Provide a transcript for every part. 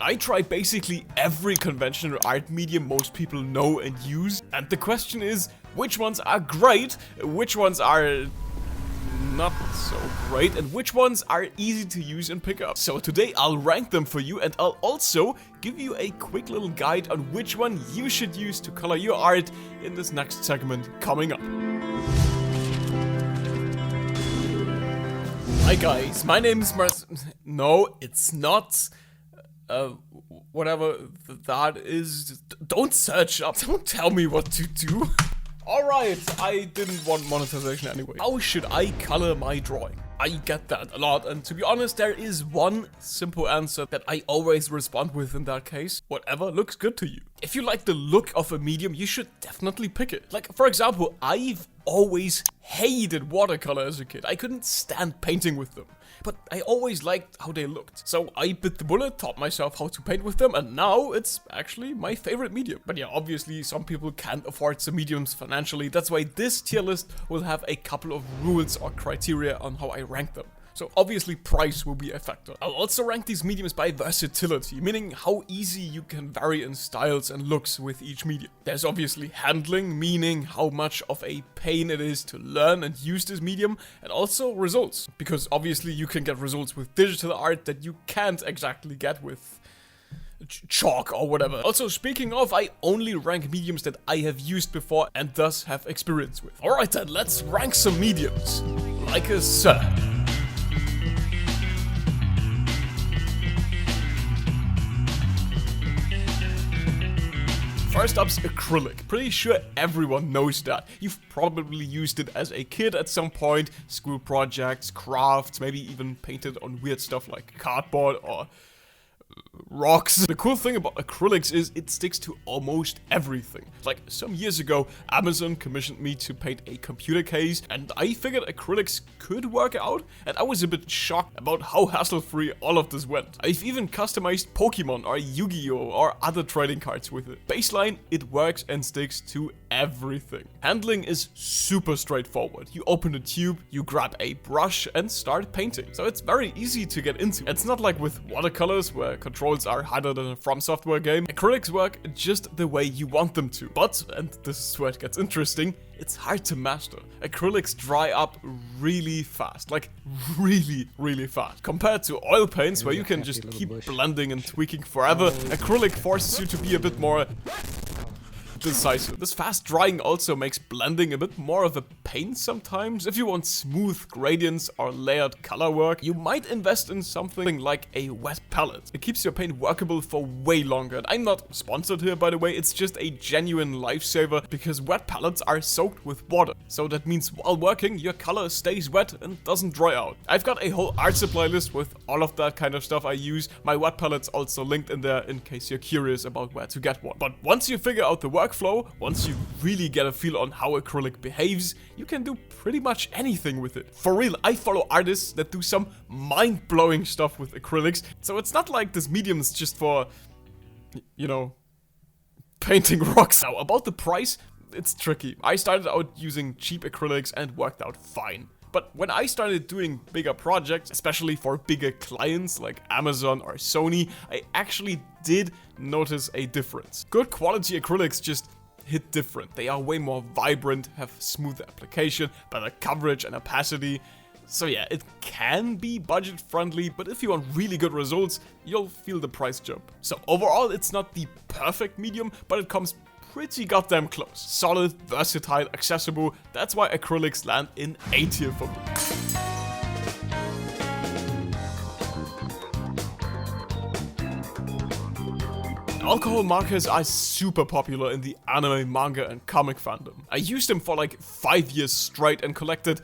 I tried basically every conventional art medium most people know and use, and the question is, which ones are great, which ones are not so great, and which ones are easy to use and pick up. So today I'll rank them for you, and I'll also give you a quick little guide on which one you should use to color your art in this next segment coming up. Hi guys, my name is No, it's not. Whatever that is. Don't search up. Don't tell me what to do. Alright, I didn't want monetization anyway. How should I color my drawing? I get that a lot, and to be honest, there is one simple answer that I always respond with in that case. Whatever looks good to you. If you like the look of a medium, you should definitely pick it. Like, for example, I've always hated watercolor as a kid. I couldn't stand painting with them, but I always liked how they looked. So I bit the bullet, taught myself how to paint with them, and now it's actually my favorite medium. But yeah, obviously some people can't afford some mediums financially. That's why this tier list will have a couple of rules or criteria on how I rank them. So obviously price will be a factor. I'll also rank these mediums by versatility, meaning how easy you can vary in styles and looks with each medium. There's obviously handling, meaning how much of a pain it is to learn and use this medium, and also results, because obviously you can get results with digital art that you can't exactly get with chalk or whatever. Also, speaking of, I only rank mediums that I have used before and thus have experience with. Alright then, let's rank some mediums. Like a sir. First up's acrylic. Pretty sure everyone knows that. You've probably used it as a kid at some point, school projects, crafts, maybe even painted on weird stuff like cardboard or rocks. The cool thing about acrylics is it sticks to almost everything. Like some years ago, Amazon commissioned me to paint a computer case, and I figured acrylics could work out, and I was a bit shocked about how hassle-free all of this went. I've even customized Pokemon or Yu-Gi-Oh! Or other trading cards with it. Baseline, it works and sticks to everything. Handling is super straightforward. You open a tube, you grab a brush and start painting. So it's very easy to get into. It's not like with watercolors where controls are harder than a From Software game. Acrylics work just the way you want them to. But, and this is where it gets interesting, it's hard to master. Acrylics dry up really fast, like really fast. Compared to oil paints where you can just keep blending and tweaking forever, acrylic forces you to be a bit more decisive. This fast drying also makes blending a bit more of a pain sometimes. If you want smooth gradients or layered color work, you might invest in something like a wet palette. It keeps your paint workable for way longer. And I'm not sponsored here, by the way, it's just a genuine lifesaver because wet palettes are soaked with water. So that means while working, your color stays wet and doesn't dry out. I've got a whole art supply list with all of that kind of stuff I use. My wet palette's also linked in there in case you're curious about where to get one. But once you figure out the workflow, once you really get a feel on how acrylic behaves, you can do pretty much anything with it. For real, I follow artists that do some mind-blowing stuff with acrylics, so it's not like this medium is just for, you know, painting rocks. Now, about the price, it's tricky. I started out using cheap acrylics and worked out fine. But when I started doing bigger projects, especially for bigger clients like Amazon or Sony, I actually did notice a difference. Good quality acrylics just hit different. They are way more vibrant, have smoother application, better coverage and opacity. So yeah, it can be budget friendly, but if you want really good results, you'll feel the price jump. So overall, it's not the perfect medium, but it comes pretty goddamn close. Solid, versatile, accessible. That's why acrylics land in A tier for me. Alcohol markers are super popular in the anime, manga and comic fandom. I used them for like 5 years straight and collected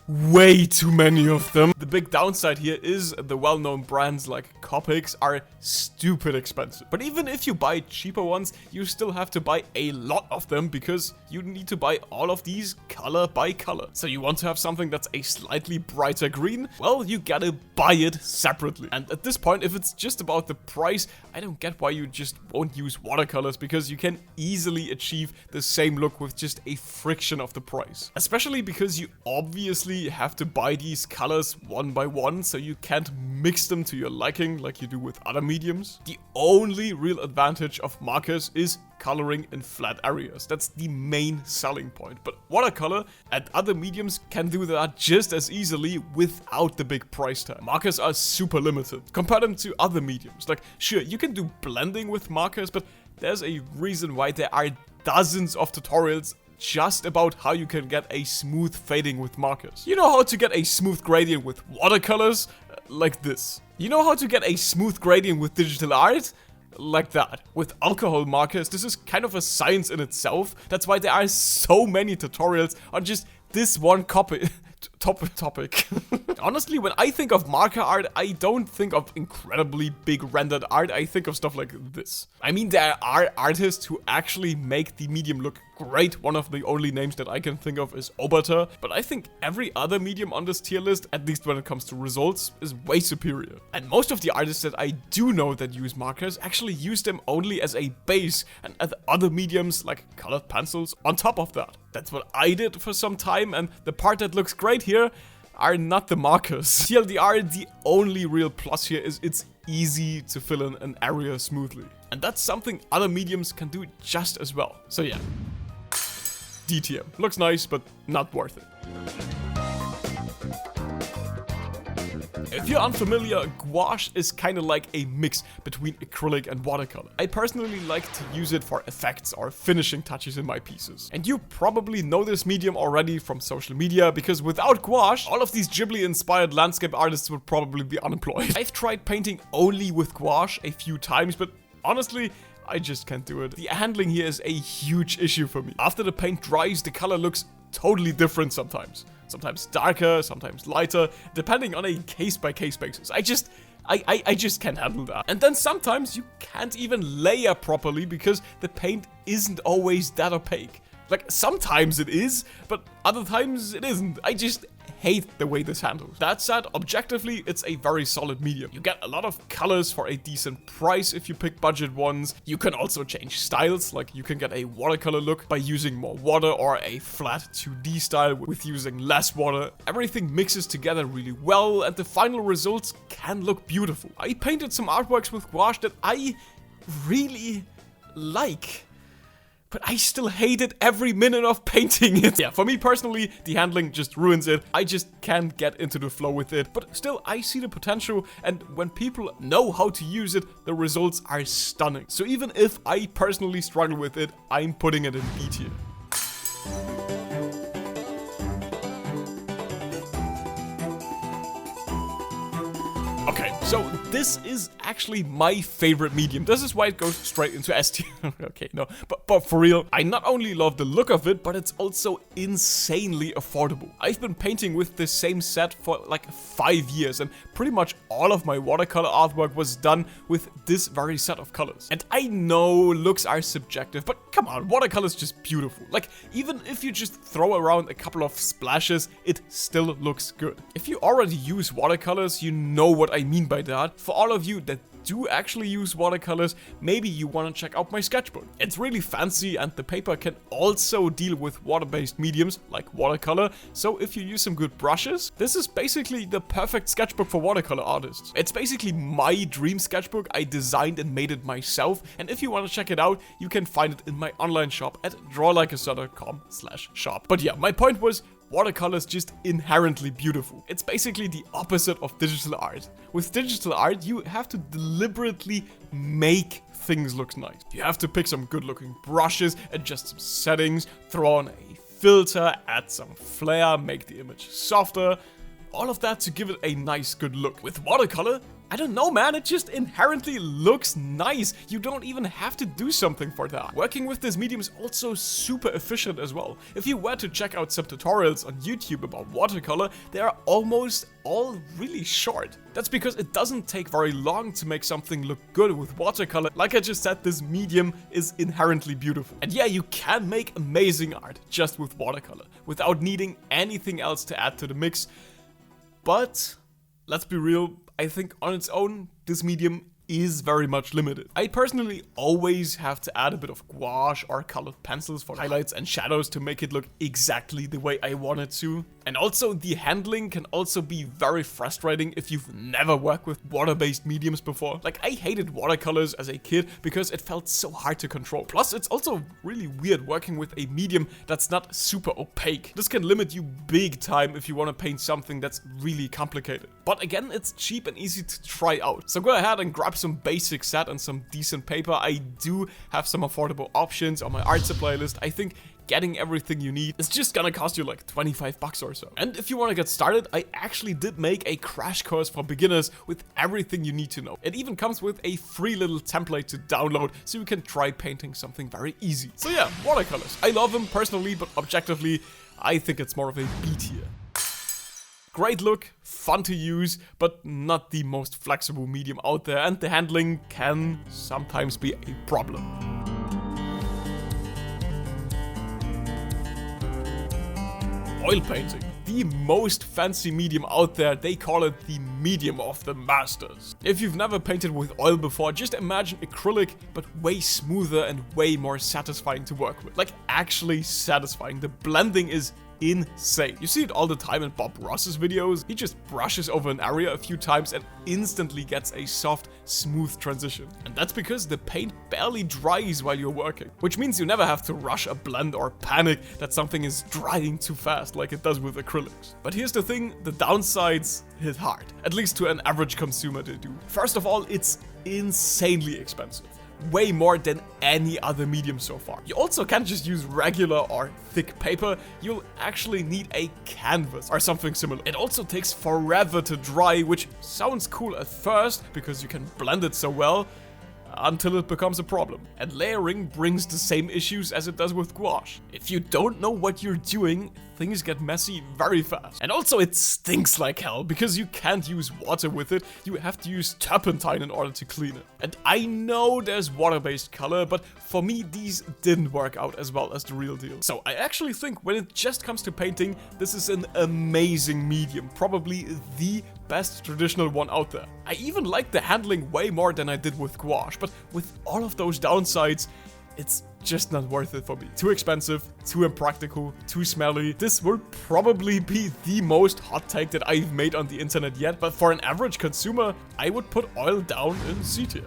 way too many of them. The big downside here is the well-known brands like Copics are stupid expensive. But even if you buy cheaper ones, you still have to buy a lot of them because you need to buy all of these color by color. So you want to have something that's a slightly brighter green? Well, you gotta buy it separately. And at this point, if it's just about the price, I don't get why you just won't use watercolors, because you can easily achieve the same look with just a fraction of the price. Especially because you obviously obviously have to buy these colors one by one, so you can't mix them to your liking like you do with other mediums. The only real advantage of markers is coloring in flat areas. That's the main selling point. But watercolor and other mediums can do that just as easily without the big price tag. Markers are super limited. Compare them to other mediums. Like, sure, you can do blending with markers, but there's a reason why there are dozens of tutorials just about how you can get a smooth fading with markers. You know how to get a smooth gradient with watercolors? Like this. You know how to get a smooth gradient with digital art? Like that. With alcohol markers, this is kind of a science in itself. That's why there are so many tutorials on just this one topic. Honestly, when I think of marker art, I don't think of incredibly big rendered art. I think of stuff like this. I mean, there are artists who actually make the medium look great. One of the only names that I can think of is Obata, but I think every other medium on this tier list, at least when it comes to results, is way superior. And most of the artists that I do know that use markers actually use them only as a base and as other mediums like colored pencils on top of that. That's what I did for some time, and the part that looks great here are not the markers. TLDR, the only real plus here is it's easy to fill in an area smoothly. And that's something other mediums can do just as well. So yeah, D tier. Looks nice, but not worth it. If you're unfamiliar, gouache is kind of like a mix between acrylic and watercolor. I personally like to use it for effects or finishing touches in my pieces. And you probably know this medium already from social media, because without gouache, all of these Ghibli-inspired landscape artists would probably be unemployed. I've tried painting only with gouache a few times, but honestly, I just can't do it. The handling here is a huge issue for me. After the paint dries, the color looks totally different sometimes. Sometimes darker, sometimes lighter, depending on a case-by-case basis. I just can't handle that. And then sometimes you can't even layer properly because the paint isn't always that opaque. Like, sometimes it is, but other times it isn't. I just hate the way this handles. That said, objectively, it's a very solid medium. You get a lot of colors for a decent price if you pick budget ones. You can also change styles, like you can get a watercolor look by using more water, or a flat 2D style with using less water. Everything mixes together really well, and the final results can look beautiful. I painted some artworks with gouache that I really like, but I still hated every minute of painting it. Yeah, for me personally, the handling just ruins it. I just can't get into the flow with it. But still, I see the potential, and when people know how to use it, the results are stunning. So even if I personally struggle with it, I'm putting it in B tier. Okay, so this is actually my favorite medium. This is why it goes straight into S tier. Okay, no, but for real, I not only love the look of it, but it's also insanely affordable. I've been painting with the same set for like 5 years, and pretty much all of my watercolor artwork was done with this very set of colors. And I know looks are subjective, but come on, watercolor is just beautiful. Like, even if you just throw around a couple of splashes, it still looks good. If you already use watercolors, you know what I mean by that. For all of you that do actually use watercolors, maybe you want to check out my sketchbook. It's really fancy, and the paper can also deal with water-based mediums like watercolor, so if you use some good brushes, this is basically the perfect sketchbook for watercolor artists. It's basically my dream sketchbook. I designed and made it myself, and if you want to check it out, you can find it in my online shop at DrawlikeaSir.com/shop. But yeah, my point was, watercolor is just inherently beautiful. It's basically the opposite of digital art. With digital art, you have to deliberately make things look nice. You have to pick some good looking brushes, adjust some settings, throw on a filter, add some flair, make the image softer. All of that to give it a nice, good look. With watercolor, I don't know, man, it just inherently looks nice. You don't even have to do something for that. Working with this medium is also super efficient as well. If you were to check out some tutorials on YouTube about watercolor, they are almost all really short. That's because it doesn't take very long to make something look good with watercolor. Like I just said, this medium is inherently beautiful. And yeah, you can make amazing art just with watercolor, without needing anything else to add to the mix. But let's be real, I think on its own, this medium is very much limited. I personally always have to add a bit of gouache or colored pencils for highlights and shadows to make it look exactly the way I want it to. And also, the handling can also be very frustrating if you've never worked with water-based mediums before. Like, I hated watercolors as a kid because it felt so hard to control. Plus, it's also really weird working with a medium that's not super opaque. This can limit you big time if you want to paint something that's really complicated. But again, it's cheap and easy to try out. So go ahead and grab some basic set and some decent paper. I do have some affordable options on my art supply list. I think getting everything you need is just gonna cost you like 25 bucks or so. And if you want to get started, I actually did make a crash course for beginners with everything you need to know. It even comes with a free little template to download so you can try painting something very easy. So yeah, watercolors. I love them personally, but objectively, I think it's more of a B tier. Great look, fun to use, but not the most flexible medium out there, and the handling can sometimes be a problem. Oil painting. The most fancy medium out there, they call it the medium of the masters. If you've never painted with oil before, just imagine acrylic, but way smoother and way more satisfying to work with. Like, actually satisfying. The blending is insane. You see it all the time in Bob Ross's videos. He just brushes over an area a few times and instantly gets a soft, smooth transition. And that's because the paint barely dries while you're working, which means you never have to rush a blend or panic that something is drying too fast like it does with acrylics. But here's the thing, the downsides hit hard, at least to an average consumer they do. First of all, it's insanely expensive. Way more than any other medium so far. You also can't just use regular or thick paper, you'll actually need a canvas or something similar. It also takes forever to dry, which sounds cool at first because you can blend it so well, until it becomes a problem. And layering brings the same issues as it does with gouache. If you don't know what you're doing, things get messy very fast. And also it stinks like hell because you can't use water with it, you have to use turpentine in order to clean it. And I know there's water-based color, but for me these didn't work out as well as the real deal. So I actually think when it just comes to painting, this is an amazing medium, probably the best traditional one out there. I even like the handling way more than I did with gouache, but with all of those downsides, it's just not worth it for me. Too expensive, too impractical, too smelly. This will probably be the most hot take that I've made on the internet yet, but for an average consumer, I would put oil down in C tier.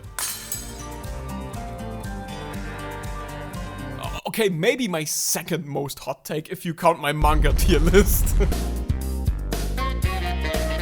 Okay, maybe my second most hot take if you count my manga tier list.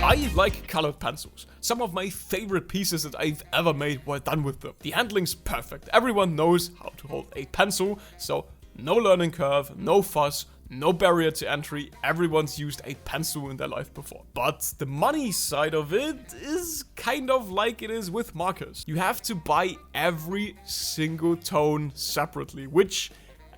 I like colored pencils. Some of my favorite pieces that I've ever made were done with them. The handling's perfect. Everyone knows how to hold a pencil, so no learning curve, no fuss, no barrier to entry. Everyone's used a pencil in their life before. But the money side of it is kind of like it is with markers. You have to buy every single tone separately, which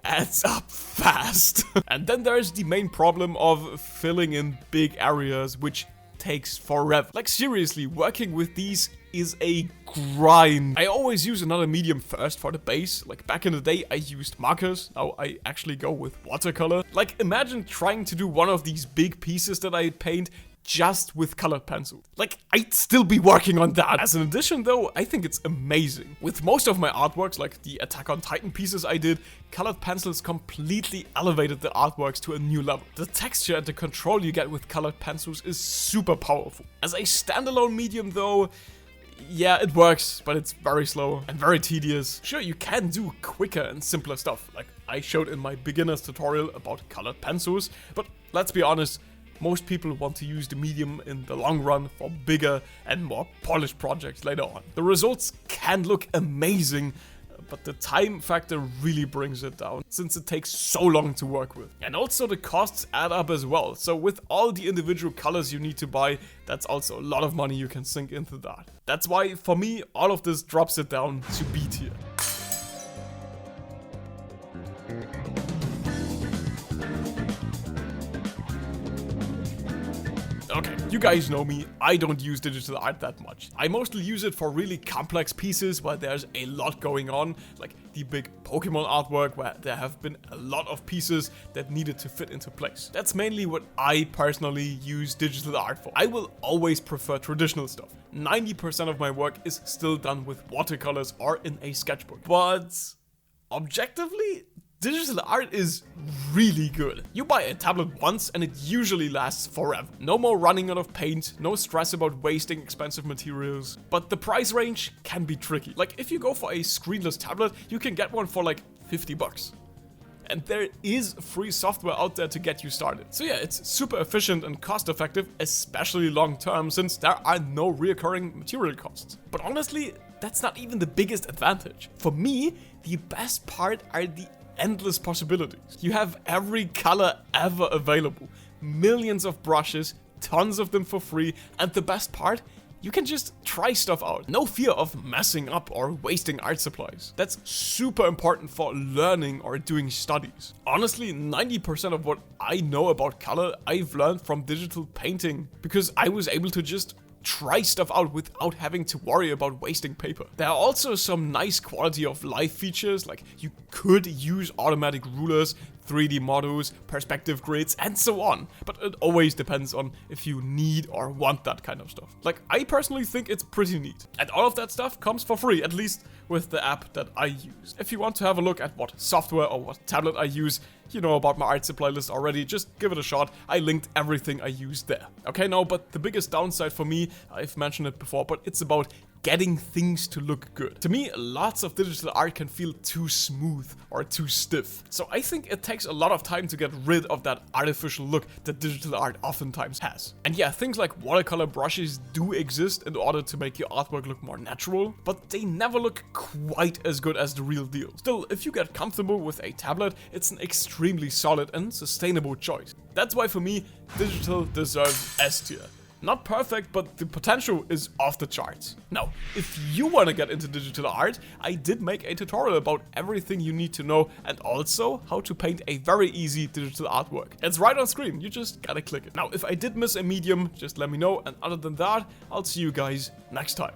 adds up fast. And then there's the main problem of filling in big areas, which takes forever. Like seriously, working with these is a grind. I always use another medium first for the base. Like back in the day, I used markers. Now I actually go with watercolor. Like imagine trying to do one of these big pieces that I paint just with colored pencil. Like, I'd still be working on that. As an addition though, I think it's amazing. With most of my artworks, like the Attack on Titan pieces I did, colored pencils completely elevated the artworks to a new level. The texture and the control you get with colored pencils is super powerful. As a standalone medium though, yeah, it works, but it's very slow and very tedious. Sure, you can do quicker and simpler stuff, like I showed in my beginner's tutorial about colored pencils, but let's be honest, most people want to use the medium in the long run for bigger and more polished projects later on. The results can look amazing, but the time factor really brings it down, since it takes so long to work with. And also the costs add up as well, so with all the individual colors you need to buy, that's also a lot of money you can sink into that. That's why, for me, all of this drops it down to B tier. Okay, you guys know me, I don't use digital art that much. I mostly use it for really complex pieces where there's a lot going on, like the big Pokemon artwork where there have been a lot of pieces that needed to fit into place. That's mainly what I personally use digital art for. I will always prefer traditional stuff. 90% of my work is still done with watercolors or in a sketchbook. But objectively, Digital art is really good. You buy a tablet once and it usually lasts forever. No more running out of paint, no stress about wasting expensive materials. But the price range can be tricky. Like if you go for a screenless tablet, you can get one for like 50 bucks. And there is free software out there to get you started. So yeah, it's super efficient and cost effective, especially long term, since there are no recurring material costs. But honestly, that's not even the biggest advantage. For me, the best part are the endless possibilities. You have every color ever available, millions of brushes, tons of them for free, and the best part, you can just try stuff out. No fear of messing up or wasting art supplies. That's super important for learning or doing studies. Honestly, 90% of what I know about color, I've learned from digital painting because I was able to just try stuff out without having to worry about wasting paper. There are also some nice quality of life features, like you could use automatic rulers, 3D models, perspective grids, and so on. But it always depends on if you need or want that kind of stuff. Like, I personally think it's pretty neat. And all of that stuff comes for free, at least with the app that I use. If you want to have a look at what software or what tablet I use, you know about my art supply list already, just give it a shot. I linked everything I use there. Okay, no, but the biggest downside for me, I've mentioned it before, but it's about getting things to look good. To me, lots of digital art can feel too smooth or too stiff. So I think it takes a lot of time to get rid of that artificial look that digital art oftentimes has. And yeah, things like watercolor brushes do exist in order to make your artwork look more natural, but they never look quite as good as the real deal. Still, if you get comfortable with a tablet, it's an extremely solid and sustainable choice. That's why for me, digital deserves S tier. Not perfect, but the potential is off the charts. Now, if you want to get into digital art, I did make a tutorial about everything you need to know and also how to paint a very easy digital artwork. It's right on screen, you just gotta click it. Now, if I did miss a medium, just let me know, and other than that, I'll see you guys next time.